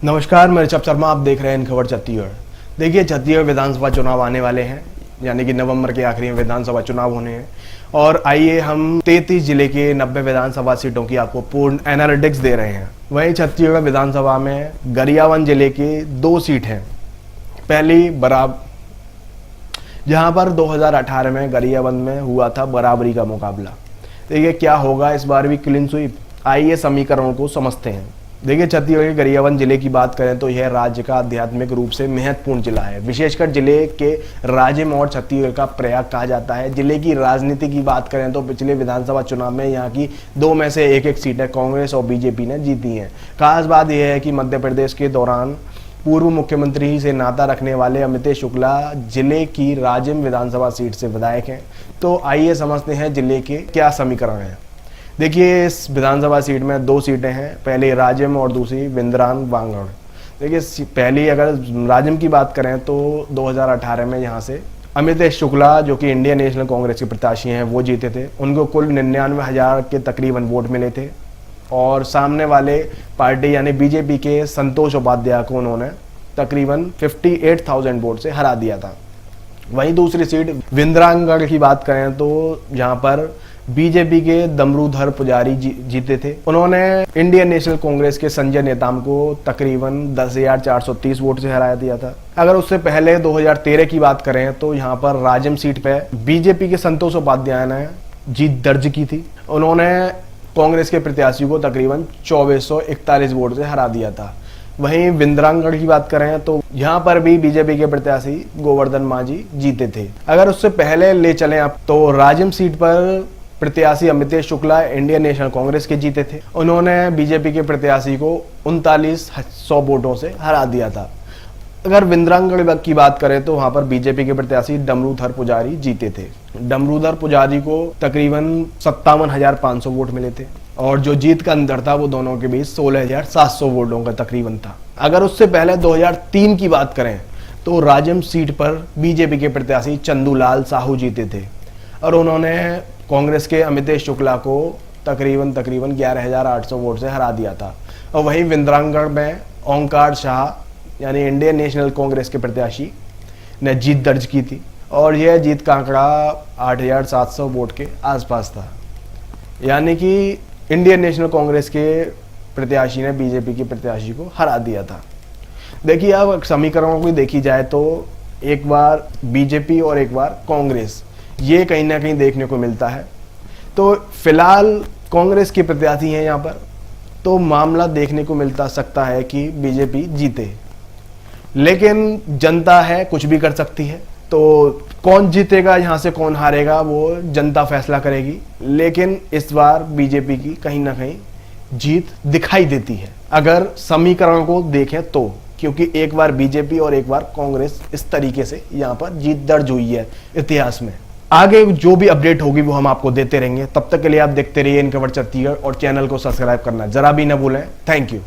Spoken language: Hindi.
नमस्कार, मैं ऋषभ शर्मा। आप देख रहे हैं इन खबर छत्तीसगढ़। देखिए, छत्तीसगढ़ विधानसभा चुनाव आने वाले हैं, यानी कि नवंबर के आखिरी में विधानसभा चुनाव होने हैं। और आइए हम 33 जिले के 90 विधानसभा सीटों की आपको पूर्ण एनालिटिक्स दे रहे हैं। वहीं छत्तीसगढ़ विधानसभा में गरियाबंद जिले की 2 सीट हैं। पहली जहां पर 2018 में गरियाबंद में हुआ था बराबरी का मुकाबला। देखिए क्या होगा इस बार भी क्लीन स्वीप। आइए समीकरणों को समझते हैं। देखिए, छत्तीसगढ़ के गरियाबंद जिले की बात करें तो यह राज्य का आध्यात्मिक रूप से महत्वपूर्ण जिला है। विशेषकर जिले के राजिम और छत्तीसगढ़ का प्रयाग कहा जाता है। जिले की राजनीति की बात करें तो पिछले विधानसभा चुनाव में यहाँ की 2 में से एक सीटें कांग्रेस और बीजेपी ने जीती हैं। खास बात यह है कि मध्य प्रदेश के दौरान पूर्व मुख्यमंत्री से नाता रखने वाले अमितेश शुक्ला जिले की राजिम विधानसभा सीट से विधायक हैं। तो आइए समझते हैं जिले के क्या समीकरण हैं। देखिए, इस विधानसभा सीट में 2 सीटें हैं, पहली राजिम और दूसरी विंद्रान बांगड़। देखिए, पहली अगर राजिम की बात करें तो 2018 में यहाँ से अमितेश शुक्ला जो कि इंडियन नेशनल कांग्रेस के प्रत्याशी हैं वो जीते थे। उनको कुल 99,000 के तकरीबन वोट मिले थे और सामने वाले पार्टी यानी बीजेपी के संतोष उपाध्याय को उन्होंने तकरीबन 58,000 वोट से हरा दिया था। वहीं दूसरी सीट विंद्रानगढ़ की बात करें तो यहाँ पर बीजेपी के दमरूधर पुजारी जीते थे। उन्होंने इंडियन नेशनल कांग्रेस के संजय नेताम को तकरीबन 10,430 वोट से हरा दिया था। अगर उससे पहले 2013 की बात करें तो यहाँ पर राजिम सीट पे बीजेपी के संतोष उपाध्याय ने जीत दर्ज की थी। उन्होंने कांग्रेस के प्रत्याशी को तकरीबन 2441 वोट से हरा दिया था। वहीं विंद्रानगढ़ की बात करें तो यहाँ पर भी बीजेपी के प्रत्याशी गोवर्धन मांझी जीते थे। अगर उससे पहले ले चलें आप तो राजिम सीट पर प्रत्याशी अमितेश शुक्ला इंडियन नेशनल कांग्रेस के जीते थे। उन्होंने बीजेपी के प्रत्याशी को 3900 वोटों से हरा दिया था। अगर विंद्रानगढ़ की बात करें तो वहां पर बीजेपी के प्रत्याशी डमरूधर पुजारी जीते थे। डमरूधर पुजारी को तकरीबन 57,500 वोट मिले थे और जो जीत का अंतर था वो दोनों के बीच 16,700 वोटों का तकरीबन था। अगर उससे पहले 2003 की बात करें तो राजिम सीट पर बीजेपी के प्रत्याशी चंदूलाल साहू जीते थे और उन्होंने कांग्रेस के अमितेश शुक्ला को तकरीबन 11,800 वोट से हरा दिया था। और वहीं विंद्रानगढ़ में ओंकार शाह यानी इंडियन नेशनल कांग्रेस के प्रत्याशी ने जीत दर्ज की थी और यह जीत का आंकड़ा 8,700 वोट के आसपास था। यानी कि इंडियन नेशनल कांग्रेस के प्रत्याशी ने बीजेपी के प्रत्याशी को हरा दिया था। देखिए, अब समीकरणों को देखी जाए तो एक बार बीजेपी और एक बार कांग्रेस, ये कहीं ना कहीं देखने को मिलता है। तो फिलहाल कांग्रेस के प्रत्याशी हैं यहाँ पर, तो मामला देखने को मिलता सकता है कि बीजेपी जीते, लेकिन जनता है, कुछ भी कर सकती है। तो कौन जीतेगा यहाँ से कौन हारेगा वो जनता फैसला करेगी, लेकिन इस बार बीजेपी की कहीं ना कहीं जीत दिखाई देती है अगर समीकरण को देखें तो, क्योंकि एक बार बीजेपी और एक बार कांग्रेस इस तरीके से यहाँ पर जीत दर्ज हुई है इतिहास में। आगे जो भी अपडेट होगी वो हम आपको देते रहेंगे। तब तक के लिए आप देखते रहिए इन खबर छत्तीसगढ़ और चैनल को सब्सक्राइब करना जरा भी ना भूलें। Thank you.